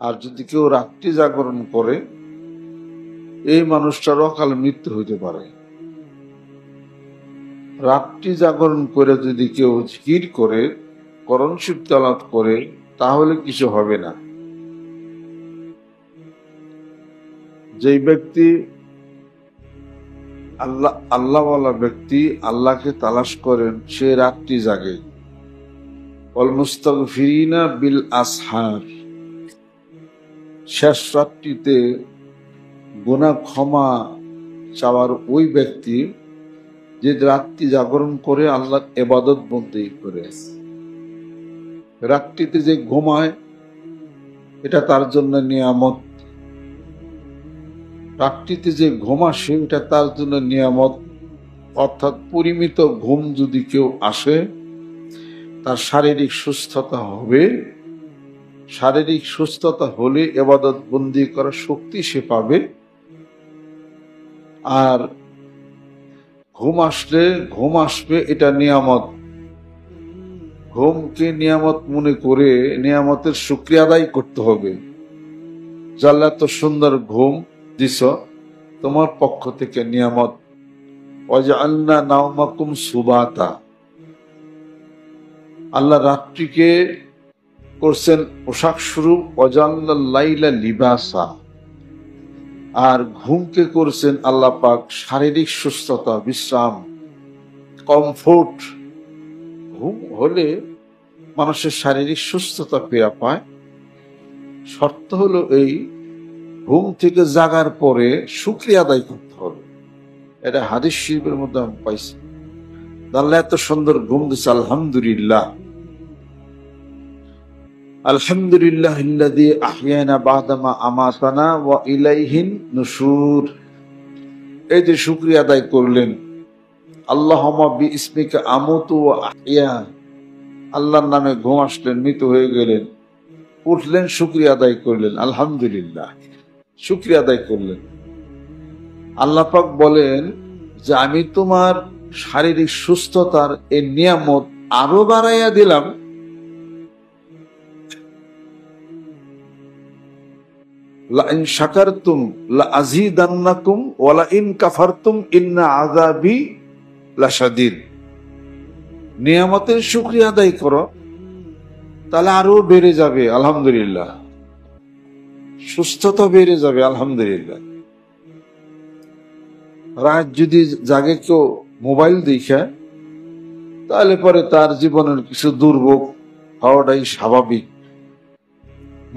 আর যদি কেউ রাত্রি জাগরণ করে, এই মানুষটার অকাল মৃত্যু হইতে পারে। রাত্রি জাগরণ করে যদি কেউ জিকির করে, কোরআন শরীফ তেলাওয়াত করে, তাহলে কিছু হবে না। যেই ব্যক্তি আল্লাহওয়ালা ব্যক্তি আল্লাহকে তালাশ করেন, সে রাত্রি জাগে। ওয়াল মুস্তাগফিরিনা বিল আসহার, শেষ রাত্রিতে গুনাহ ক্ষমা চাওয়ার ওই ব্যক্তি যে রাত্রি জাগরণ করে আল্লাহর ইবাদত বন্দেগী করে। রাত্রিতে যে ঘুমায়, এটা তার জন্য নিয়ামত। রাত্রিতে যে ঘুম আসে, এটা তার জন্য নিয়ামত। অর্থাৎ পরিমিত ঘুম যদি কেউ আসে, তার শারীরিক সুস্থতা হবে। শারীরিক সুস্থতা হলে ইবাদত বন্দেগী করার শক্তি সে পাবে। আর ঘুম আসবে, এটা নিয়ামত। ঘুমকে নিয়ামত মনে করে নিয়ামতের শুকরিয়া আদায় করতে হবে। আল্লাহ তো সুন্দর ঘুম দিছ, তোমার পক্ষ থেকে নিয়ামত। ওয়াজআলনা নাওমাকুম সুবাতা, আল্লাহ রাত্রিকে করছেন পোশাক স্বরূপ। ওয়াজআলনা লাইলা লিবাসা, আর ঘুমকে করছেন আল্লাহ পাক শারীরিক সুস্থতা, বিশ্রাম, কমফোর্ট। ঘুম হলে মানুষের শারীরিক সুস্থতা ফিরে পায়। শর্ত হলো এই, ঘুম থেকে জাগার পরে শুকরিয়া আদায় করতে হবে। এটা হাদিস শরীফের মধ্যে আমি পাইছি। আল্লাহ এত সুন্দর ঘুম দিচ্ছে, আলহামদুলিল্লাহ। আলহামদুলিল্লাহিল্লাযী আহইয়ানা বা'দামা আমাতানা ওয়া ইলাইহিন নুশুর। এই যে শুকরিয়া আদায় করলেন, আল্লাহুম্মা বিইসমিকা আমুতু ওয়া আহইয়া, আল্লাহর নামে ঘুম আসলেন, মৃত হয়ে গেলেন, উঠলেন, শুকরিয়া আদায় করলেন, আলহামদুলিল্লাহ, শুকরিয়া আদায় করলেন। আল্লাহ পাক বলেন যে আমি তোমার শারীরিক সুস্থতার এই নিয়ামত আরো বাড়াইয়া দিলাম। লাইন শাকারতুম লাযীদান্নাকুম ওয়া লাইন কাফারতুম ইন্না আযাবি লাশাদীদ। নিয়ামতের শুকরিয়া আদায় করো, তাহলে আরো বেড়ে যাবে, আলহামদুলিল্লাহ। সুস্থতা বেড়ে যাবে, আলহামদুলিল্লাহ। রাত যদি জাগে কেউ মোবাইল দেখে, তাহলে পরে তার জীবনের কিছু দুর্ভোগ হওয়াটাই স্বাভাবিক।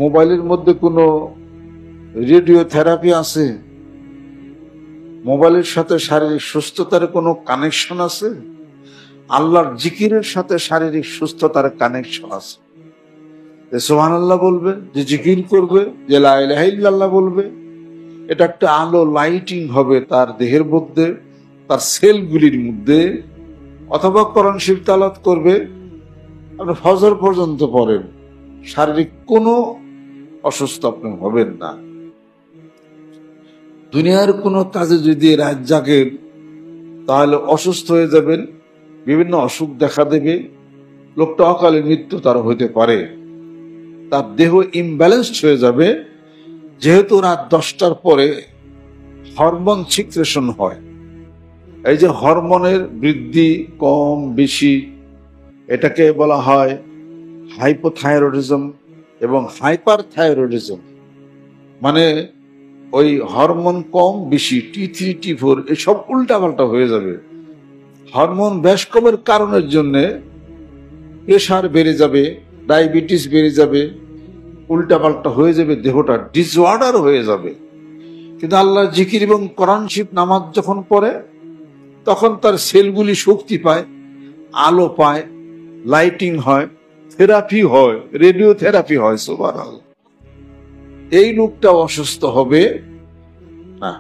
মোবাইলের মধ্যে কোনো রেডিও থেরাপি আছে? মোবাইলের সাথে শারীরিক সুস্থতার কোনো কানেকশন আছে? আল্লাহর জিকিরের সাথে শারীরিক সুস্থতার কানেকশন আছে। সুবহানাল্লাহ বলবে, যে জিকির করবে, যে লা ইলাহা ইল্লাল্লাহ বলবে, এটা একটা আলো লাইটিং হবে তার দেহের মধ্যে, তার সেলগুলির মধ্যে। অথবা কোরআন শরীফ তেলাওয়াত করবে, আপনি ফজর পর্যন্ত পড়েন, শারীরিক কোনো অসুস্থ আপনি হবেন না। দুনিয়ার কোনো কাজে যদি রাত জাগেন, তাহলে অসুস্থ হয়ে যাবেন, বিভিন্ন অসুখ দেখা দেবে, লোকটা অকালে মৃত্যু তার হইতে পারে। তার দেহ ইমব্যালেন্সড হয়ে যাবে, যেহেতু রাত 10টার পরে হরমোন সিক্রেশন হয়। এই যে হরমোনের বৃদ্ধি কম বেশি, এটাকে বলা হয় হাইপোথাইরয়েডিজম এবং হাইপারথাইরয়েডিজম। মানে ওই হরমোন কম বেশি, T3 T4 এসব উল্টাপাল্টা হয়ে যাবে। হরমোন বেশ কমের কারণের জন্য প্রেশার বেড়ে যাবে, ডায়াবেটিস বেড়ে যাবে, উল্টাপাল্টা হয়ে যাবে, দেহটা ডিসঅর্ডার হয়ে যাবে। কিন্তু আল্লাহর জিকির এবং কোরআন শরীফ নামাজ যখন পড়ে, তখন তার সেলগুলি শক্তি পায়, আলো পায়, লাইটিং হয়, থেরাপি হয়, রেডিও থেরাপি হয়। সুবহানাল্লাহ। এই লোকটা অসুস্থ হবে না।